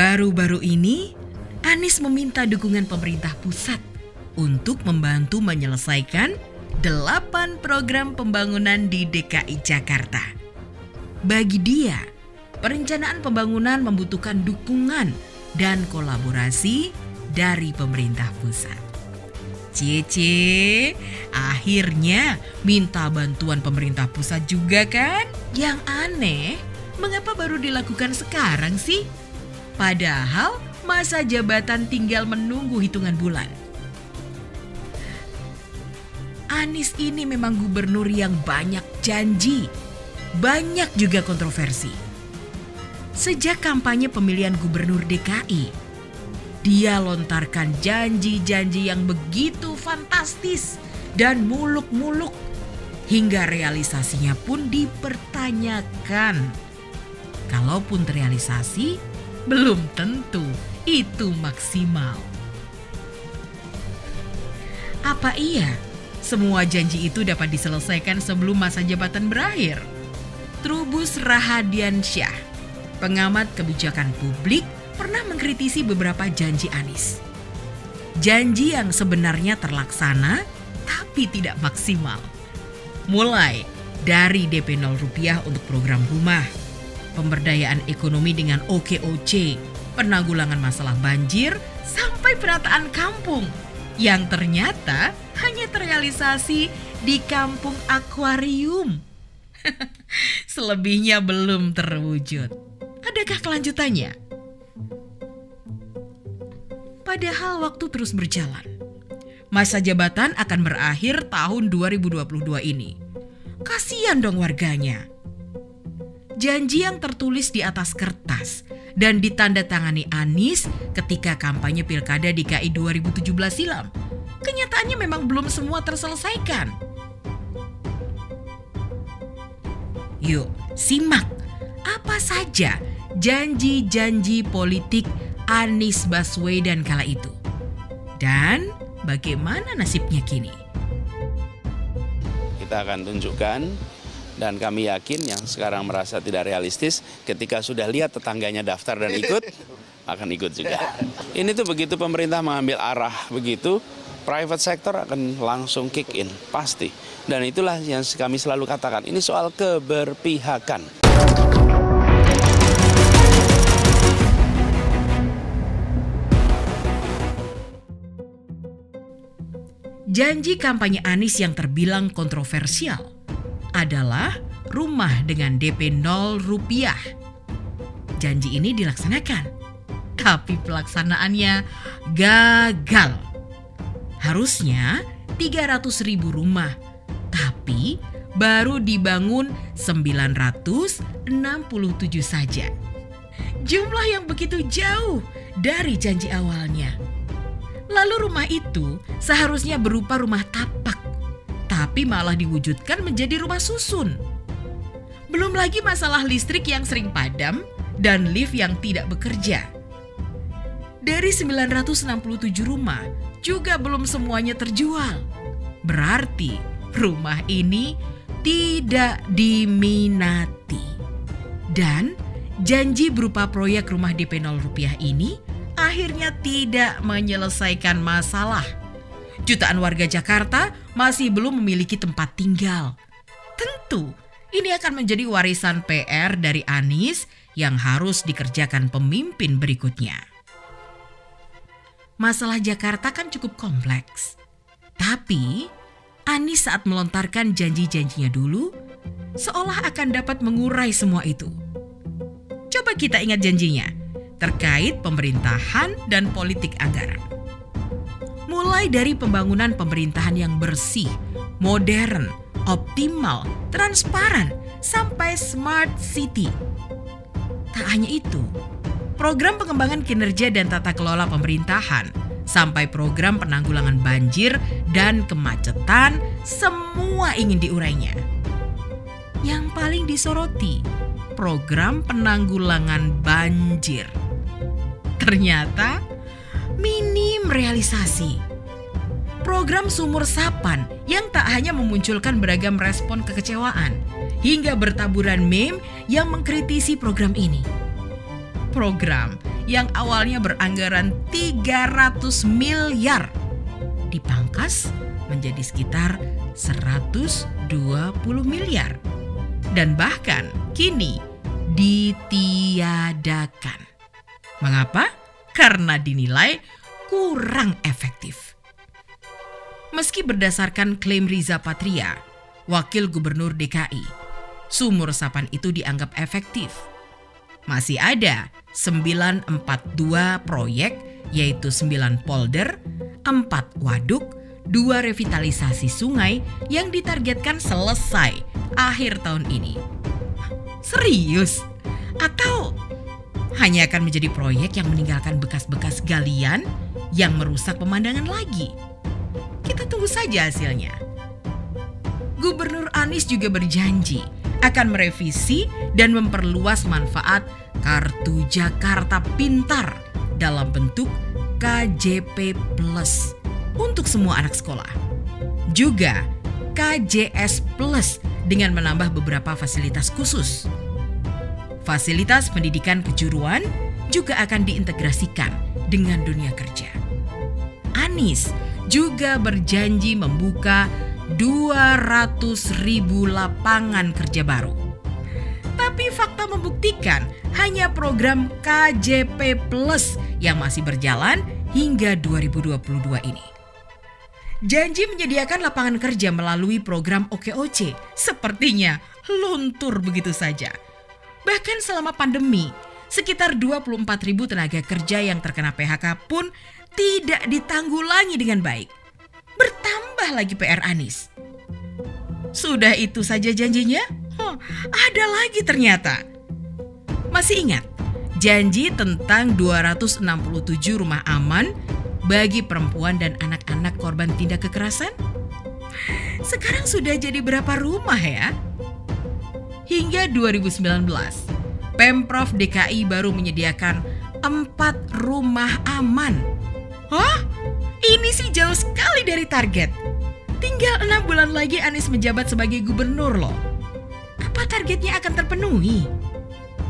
Baru-baru ini, Anies meminta dukungan pemerintah pusat untuk membantu menyelesaikan 8 program pembangunan di DKI Jakarta. Bagi dia, perencanaan pembangunan membutuhkan dukungan dan kolaborasi dari pemerintah pusat. Cici, akhirnya minta bantuan pemerintah pusat juga kan? Yang aneh, mengapa baru dilakukan sekarang sih? Padahal masa jabatan tinggal menunggu hitungan bulan. Anies ini memang gubernur yang banyak janji, banyak juga kontroversi. Sejak kampanye pemilihan gubernur DKI, dia lontarkan janji-janji yang begitu fantastis dan muluk-muluk, hingga realisasinya pun dipertanyakan. Kalaupun terrealisasi, belum tentu itu maksimal. Apa iya semua janji itu dapat diselesaikan sebelum masa jabatan berakhir? Trubus Rahadiansyah, pengamat kebijakan publik, pernah mengkritisi beberapa janji Anies. Janji yang sebenarnya terlaksana tapi tidak maksimal. Mulai dari DP 0 rupiah untuk program rumah, pemberdayaan ekonomi dengan OKOC, penanggulangan masalah banjir, sampai penataan kampung yang ternyata hanya terrealisasi di kampung akuarium. Selebihnya belum terwujud. Adakah kelanjutannya? Padahal waktu terus berjalan. Masa jabatan akan berakhir tahun 2022 ini. Kasian dong warganya. Janji yang tertulis di atas kertas dan ditandatangani Anies ketika kampanye Pilkada DKI 2017 silam, kenyataannya memang belum semua terselesaikan. Yuk, simak apa saja janji-janji politik Anies Baswedan kala itu. Dan bagaimana nasibnya kini? Kita akan tunjukkan, dan kami yakin yang sekarang merasa tidak realistis, ketika sudah lihat tetangganya daftar dan ikut, akan ikut juga. Ini tuh begitu pemerintah mengambil arah begitu, private sector akan langsung kick in, pasti. Dan itulah yang kami selalu katakan, ini soal keberpihakan. Janji kampanye Anies yang terbilang kontroversial adalah rumah dengan DP 0 rupiah. Janji ini dilaksanakan, tapi pelaksanaannya gagal. Harusnya 300.000 rumah, tapi baru dibangun 967 saja. Jumlah yang begitu jauh dari janji awalnya. Lalu rumah itu seharusnya berupa rumah tapak, tapi malah diwujudkan menjadi rumah susun. Belum lagi masalah listrik yang sering padam dan lift yang tidak bekerja. Dari 967 rumah juga belum semuanya terjual. Berarti rumah ini tidak diminati. Dan janji berupa proyek rumah DP 0 rupiah ini akhirnya tidak menyelesaikan masalah. Jutaan warga Jakarta masih belum memiliki tempat tinggal. Tentu, ini akan menjadi warisan PR dari Anies yang harus dikerjakan pemimpin berikutnya. Masalah Jakarta kan cukup kompleks. Tapi, Anies saat melontarkan janji-janjinya dulu, seolah akan dapat mengurai semua itu. Coba kita ingat janjinya terkait pemerintahan dan politik anggaran. Mulai dari pembangunan pemerintahan yang bersih, modern, optimal, transparan, sampai smart city. Tak hanya itu, program pengembangan kinerja dan tata kelola pemerintahan, sampai program penanggulangan banjir dan kemacetan, semua ingin diurainya. Yang paling disoroti, program penanggulangan banjir. Ternyata minim realisasi. Program Sumur Sapan yang tak hanya memunculkan beragam respon kekecewaan, hingga bertaburan meme yang mengkritisi program ini. program yang awalnya beranggaran 300 miliar dipangkas menjadi sekitar 120 miliar. Dan bahkan kini ditiadakan. Mengapa? Karena dinilai kurang efektif. Meski berdasarkan klaim Riza Patria, Wakil Gubernur DKI, sumur resapan itu dianggap efektif. Masih ada 942 proyek, yaitu 9 polder, 4 waduk, 2 revitalisasi sungai yang ditargetkan selesai akhir tahun ini. Serius? Atau hanya akan menjadi proyek yang meninggalkan bekas-bekas galian yang merusak pemandangan lagi? Kita tunggu saja hasilnya. Gubernur Anies juga berjanji akan merevisi dan memperluas manfaat Kartu Jakarta Pintar dalam bentuk KJP Plus untuk semua anak sekolah. Juga KJS Plus dengan menambah beberapa fasilitas khusus. Fasilitas pendidikan kejuruan juga akan diintegrasikan dengan dunia kerja. Anies juga berjanji membuka 200.000 lapangan kerja baru. Tapi fakta membuktikan hanya program KJP Plus yang masih berjalan hingga 2022 ini. Janji menyediakan lapangan kerja melalui program OKOC sepertinya luntur begitu saja. Bahkan selama pandemi, sekitar 24.000 tenaga kerja yang terkena PHK pun tidak ditanggulangi dengan baik. Bertambah lagi PR Anies. Sudah itu saja janjinya? Ada lagi ternyata. Masih ingat janji tentang 267 rumah aman bagi perempuan dan anak-anak korban tindak kekerasan? Sekarang sudah jadi berapa rumah ya? Hingga 2019, Pemprov DKI baru menyediakan 4 rumah aman. Hah? Ini sih jauh sekali dari target. Tinggal 6 bulan lagi Anies menjabat sebagai gubernur loh. Apa targetnya akan terpenuhi?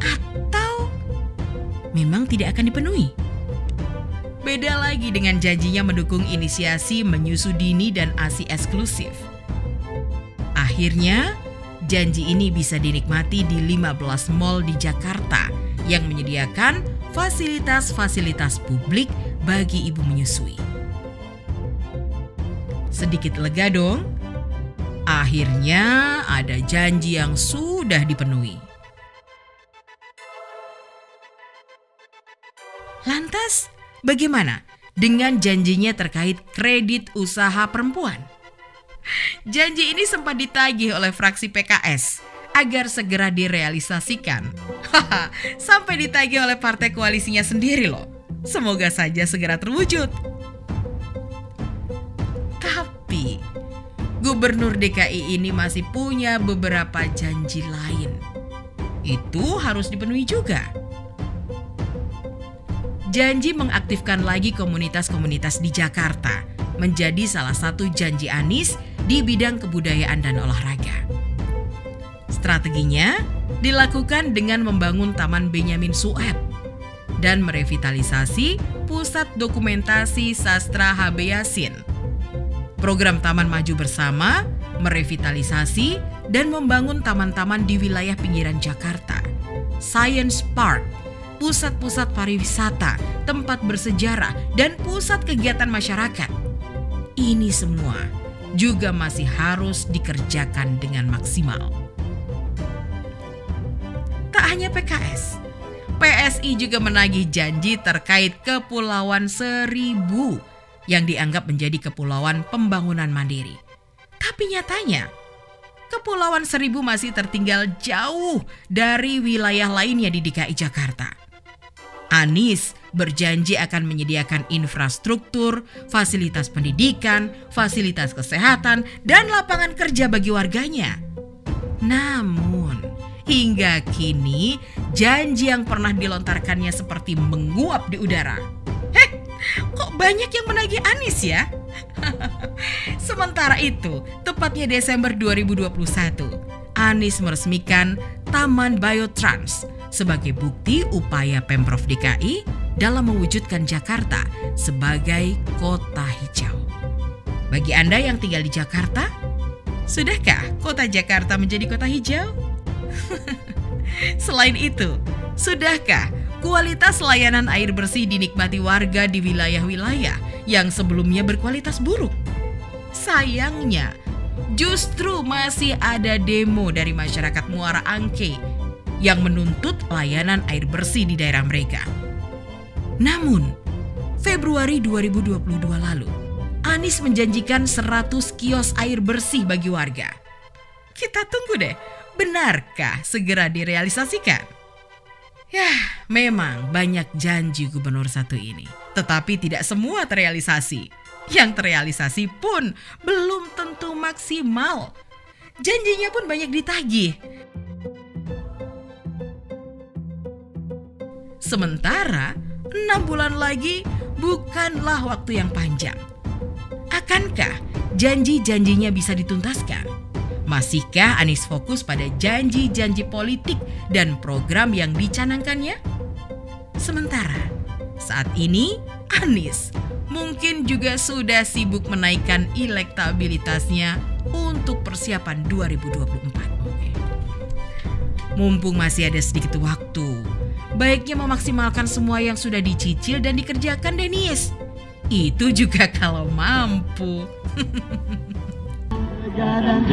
Atau memang tidak akan dipenuhi? Beda lagi dengan janjinya mendukung inisiasi menyusu dini dan ASI eksklusif. Akhirnya, janji ini bisa dinikmati di 15 mal di Jakarta yang menyediakan fasilitas-fasilitas publik bagi ibu menyusui. Sedikit lega dong. Akhirnya ada janji yang sudah dipenuhi. Lantas, bagaimana dengan janjinya terkait kredit usaha perempuan? Janji ini sempat ditagih oleh fraksi PKS agar segera direalisasikan. Sampai ditagih oleh partai koalisinya sendiri loh. Semoga saja segera terwujud. Tapi Gubernur DKI ini masih punya beberapa janji lain. Itu harus dipenuhi juga. Janji mengaktifkan lagi komunitas-komunitas di Jakarta menjadi salah satu janji Anies di bidang kebudayaan dan olahraga. Strateginya dilakukan dengan membangun Taman Benyamin Sueb dan merevitalisasi Pusat Dokumentasi Sastra HB Yasin. Program Taman Maju Bersama merevitalisasi dan membangun taman-taman di wilayah pinggiran Jakarta, Science Park, pusat-pusat pariwisata, tempat bersejarah, dan pusat kegiatan masyarakat. Ini semua juga masih harus dikerjakan dengan maksimal. Tak hanya PKS, PSI juga menagih janji terkait Kepulauan Seribu yang dianggap menjadi kepulauan pembangunan mandiri. Tapi nyatanya, Kepulauan Seribu masih tertinggal jauh dari wilayah lainnya di DKI Jakarta. Anies berjanji akan menyediakan infrastruktur, fasilitas pendidikan, fasilitas kesehatan, dan lapangan kerja bagi warganya. Namun, hingga kini janji yang pernah dilontarkannya seperti menguap di udara. Kok banyak yang menagih Anies ya? Sementara itu, tepatnya Desember 2021, Anies meresmikan Taman Biotrans, sebagai bukti upaya Pemprov DKI dalam mewujudkan Jakarta sebagai kota hijau. Bagi Anda yang tinggal di Jakarta, sudahkah kota Jakarta menjadi kota hijau? Selain itu, sudahkah kualitas layanan air bersih dinikmati warga di wilayah-wilayah yang sebelumnya berkualitas buruk? Sayangnya, justru masih ada demo dari masyarakat Muara Angke yang menuntut layanan air bersih di daerah mereka. Namun, Februari 2022 lalu, Anies menjanjikan 100 kios air bersih bagi warga. Kita tunggu deh, benarkah segera direalisasikan? Yah, memang banyak janji gubernur satu ini, tetapi tidak semua terrealisasi. Yang terrealisasi pun belum tentu maksimal. Janjinya pun banyak ditagih. Sementara 6 bulan lagi bukanlah waktu yang panjang. Akankah janji-janjinya bisa dituntaskan? Masihkah Anies fokus pada janji-janji politik dan program yang dicanangkannya? Sementara saat ini Anies mungkin juga sudah sibuk menaikkan elektabilitasnya untuk persiapan 2024. Mumpung masih ada sedikit waktu, baiknya memaksimalkan semua yang sudah dicicil dan dikerjakan Denis. Itu juga kalau mampu. Jangan